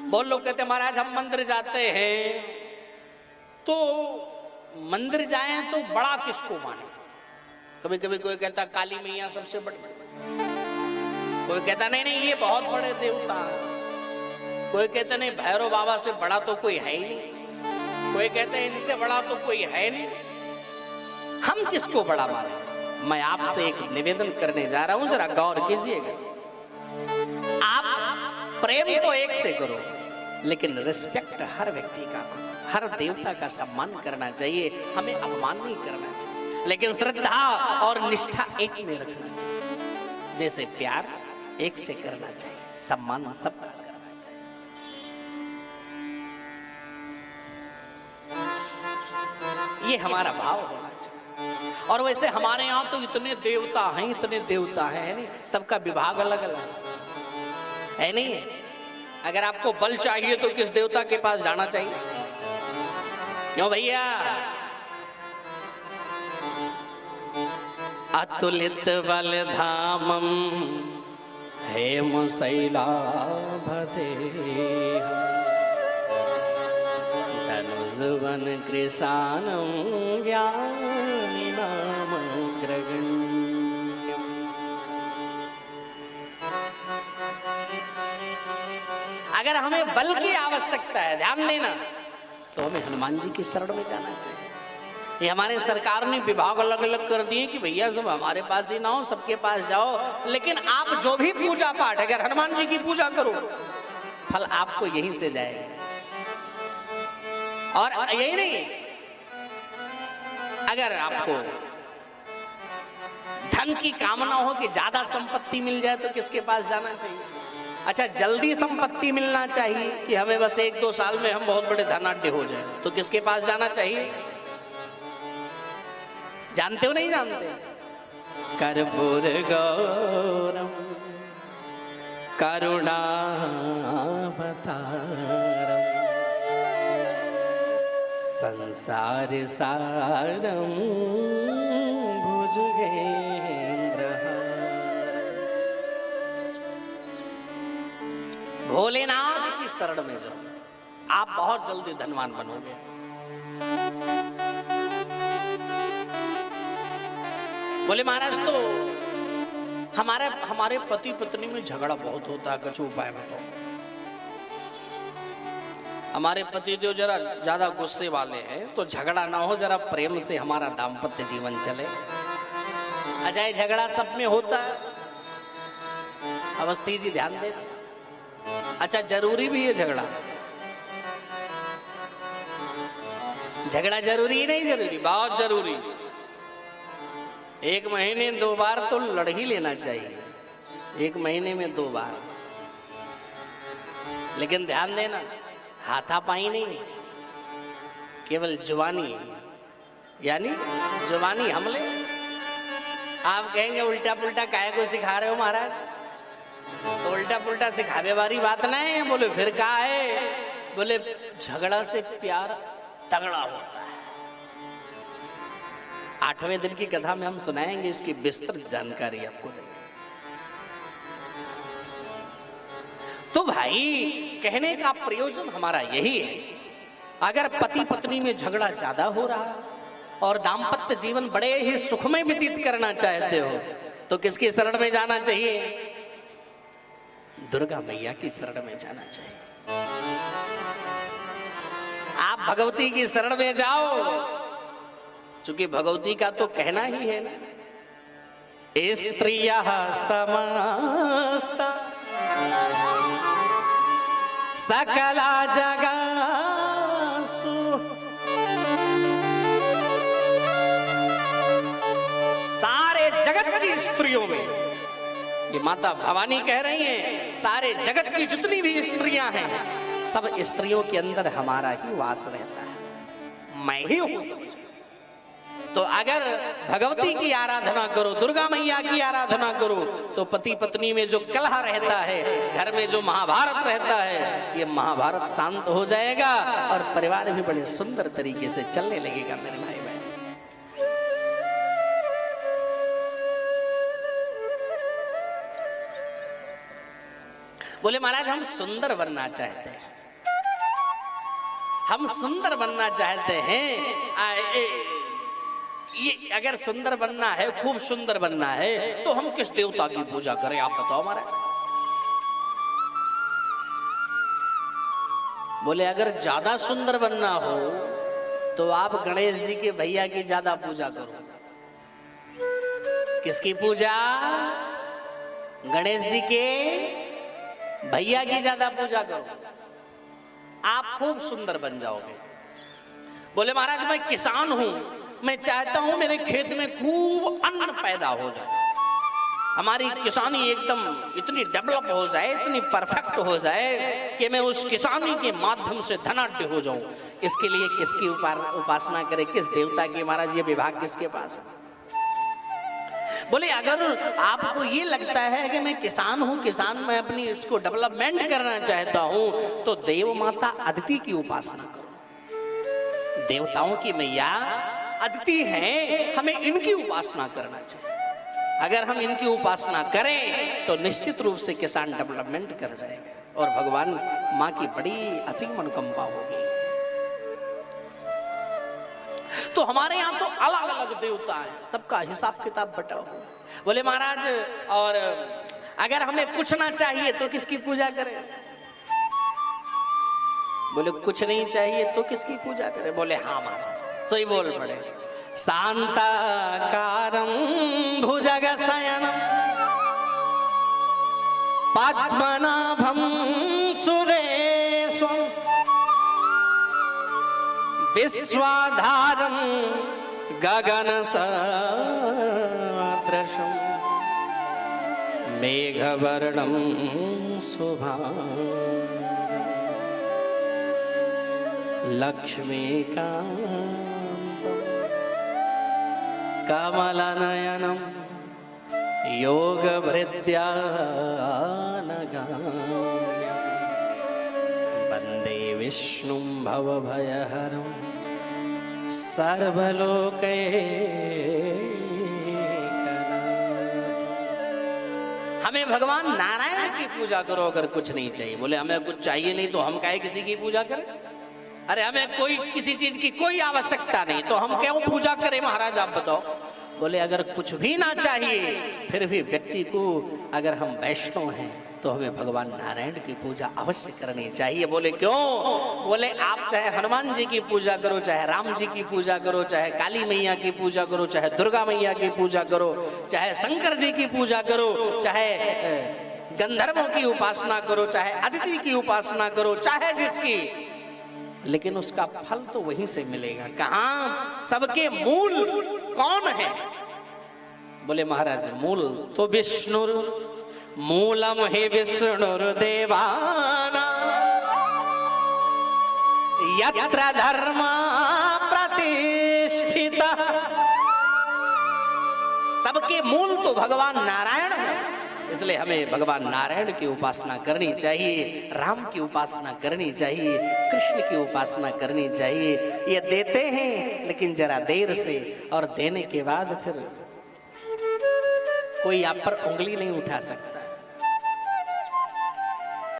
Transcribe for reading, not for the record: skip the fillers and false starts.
बहुत लोग कहते हैं महाराज हम मंदिर जाते हैं, तो मंदिर जाएं तो बड़ा किसको माने? कभी कभी कोई कहता काली मैया सबसे बड़ी, कोई कहता नहीं नहीं ये बहुत बड़े देवता, कोई कहता नहीं भैरव बाबा से बड़ा तो कोई है ही नहीं, कोई कहते हैं इनसे बड़ा तो कोई है नहीं। हम किसको बड़ा माने? मैं आपसे एक निवेदन करने जा रहा हूं, जरा गौर कीजिएगा। आप प्रेम तो एक से करो, लेकिन रिस्पेक्ट हर व्यक्ति का, हर देवता का सम्मान करना चाहिए, हमें अपमान नहीं करना चाहिए, लेकिन श्रद्धा और निष्ठा एक में रखना चाहिए। जैसे प्यार एक से करना चाहिए, सम्मान सबका करना चाहिए। ये हमारा भाव होना चाहिए। और वैसे हमारे यहाँ तो इतने देवता हैं, इतने देवता हैं, नहीं सबका विभाग अलग अलग है नहीं। अगर आपको बल चाहिए तो किस देवता के पास जाना चाहिए? क्यों भैया? अतुलित बल धामम हेम शैलाभते धनुजवन कृशानम ज्ञानी नाम ग्रगण्यम। अगर हमें बल की आवश्यकता है, ध्यान देना, तो हमें हनुमान जी की शरण में जाना चाहिए। ये हमारे सरकार ने विभाग अलग अलग कर दिए कि भैया सब हमारे पास ही ना हो, सबके पास जाओ, लेकिन आप जो भी पूजा पाठ, अगर हनुमान जी की पूजा करो, फल आपको यहीं से जाएगा। और यही नहीं, अगर आपको धन की कामना हो कि ज्यादा संपत्ति मिल जाए, तो किसके पास जाना चाहिए? अच्छा, जल्दी संपत्ति मिलना चाहिए कि हमें बस 1-2 साल में हम बहुत बड़े धनाढ्य हो जाए, तो किसके पास जाना चाहिए? जानते हो नहीं जानते? कर्पूर गौरम करुणावतारम संसार सारम भोलेनाथ की शरण में जाओ, आप बहुत जल्दी धनवान बनोगे। बोले महाराज तो हमारे पति पत्नी में झगड़ा बहुत होता है, कुछ उपाय बताओ। हमारे पति जो जरा ज्यादा गुस्से वाले हैं, तो झगड़ा ना हो, जरा प्रेम से हमारा दाम्पत्य जीवन चले। अजय झगड़ा सब में होता है, अवस्थी जी ध्यान दे। अच्छा, जरूरी भी है झगड़ा? झगड़ा जरूरी नहीं जरूरी? बहुत जरूरी। 1 महीने 2 बार तो लड़ ही लेना चाहिए, 1 महीने में 2 बार। लेकिन ध्यान देना, हाथापाई नहीं, केवल जुबानी, यानी जुबानी हमले। आप कहेंगे उल्टा पुल्टा काहे को सिखा रहे हो महाराज? तो उल्टा पुल्टा सिखावे वाली बात नहीं। बोले फिर क्या है? बोले झगड़ा से प्यार तगड़ा होता है। 8वें दिन की कथा में हम सुनाएंगे इसकी विस्तृत जानकारी आपको देंगे। तो भाई कहने का प्रयोजन हमारा यही है, अगर पति पत्नी में झगड़ा ज्यादा हो रहा है और दाम्पत्य जीवन बड़े ही सुखमय व्यतीत करना चाहते हो, तो किसकी शरण में जाना चाहिए? दुर्गा मैया की शरण में जाना चाहिए। आप भगवती की शरण में जाओ, क्योंकि भगवती का तो कहना ही है ना, स्त्रियः समस्ता सकला जगत्सु सारे जगत की स्त्रियों में, ये माता भवानी कह रही हैं, सारे जगत की जितनी भी स्त्रियां हैं, सब स्त्रियों के अंदर हमारा ही वास रहता है, मैं ही हूं समझो। तो अगर भगवती की आराधना करो, दुर्गा मैया की आराधना करो, तो पति पत्नी में जो कलह रहता है, घर में जो महाभारत रहता है, ये महाभारत शांत हो जाएगा और परिवार भी बड़े सुंदर तरीके से चलने लगेगा मेरे भाई बहन। बोले महाराज हम सुंदर बनना चाहते हैं, हम सुंदर बनना चाहते हैं, ये अगर सुंदर बनना है, खूब सुंदर बनना है, तो हम किस देवता की पूजा करें? आप बताओ हमारा। बोले अगर ज्यादा सुंदर बनना हो तो आप गणेश जी के भैया की ज्यादा पूजा करो। किसकी पूजा? गणेश जी के भैया की ज्यादा पूजा करो, आप खूब सुंदर बन जाओगे। बोले महाराज मैं किसान हूं, मैं चाहता हूं मेरे खेत में खूब अन्न पैदा हो जाए, हमारी किसानी एकदम इतनी डेवलप हो जाए, इतनी परफेक्ट हो जाए कि मैं उस किसानी के माध्यम से धनाढ्य हो जाऊं। इसके लिए किसकी उपासना करें? किस देवता की? महाराज ये विभाग किसके पास है? बोले अगर आपको ये लगता है कि मैं किसान हूं, किसान में अपनी इसको डेवलपमेंट करना चाहता हूं, तो देव माता अदिति की उपासना करो। देवताओं की मैया अदिति हैं, हमें इनकी उपासना करना चाहिए। अगर हम इनकी उपासना करें तो निश्चित रूप से किसान डेवलपमेंट कर जाएगा और भगवान माँ की बड़ी असीम अनुकंपा होगी। तो हमारे यहाँ तो अलग अलग देवता है, सबका हिसाब किताब बटा हुआ। बोले महाराज और अगर हमें कुछ ना चाहिए तो किसकी पूजा करें? बोले कुछ नहीं चाहिए तो किसकी पूजा करें? बोले हाँ महाराज सही बोल पड़े। शांताकारं भुजगशयनं पद्मनाभं सुरेशं विश्वाधारं गगनसदृशं मेघवर्णं शुभांगं लक्ष्मीकान्तं कमलनयनं योगभृत्यानगाम्यं वन्दे विष्णुं भवभयहरं सर्वलोकैकनाथं। हमें भगवान नारायण की पूजा करो अगर कुछ नहीं चाहिए। बोले हमें कुछ चाहिए नहीं तो हम काहे किसी की पूजा करें? अरे हमें कोई किसी चीज की कोई आवश्यकता नहीं तो हम क्यों पूजा करें महाराज आप बताओ। बोले अगर कुछ भी ना चाहिए फिर भी व्यक्ति को अगर हम वैष्णव हैं तो हमें भगवान नारायण की पूजा अवश्य करनी चाहिए। बोले क्यों? बोले आप चाहे हनुमान जी की पूजा करो, चाहे राम जी की पूजा करो, चाहे काली मैया की पूजा करो, चाहे दुर्गा मैया की पूजा करो, चाहे शंकर जी की पूजा करो, चाहे गंधर्वों की उपासना करो, चाहे अदिति की उपासना करो, चाहे जिसकी, लेकिन उसका फल तो वहीं से मिलेगा। कहां? सबके मूल कौन है? बोले महाराज मूल तो विष्णुर मूलम हि विष्णुर्देवानां यत्र धर्म प्रतिष्ठिता। सबके मूल तो भगवान नारायण है, इसलिए हमें भगवान नारायण की उपासना करनी चाहिए, राम की उपासना करनी चाहिए, कृष्ण की उपासना करनी चाहिए। ये देते हैं लेकिन जरा देर से, और देने के बाद फिर कोई आप पर उंगली नहीं उठा सकता।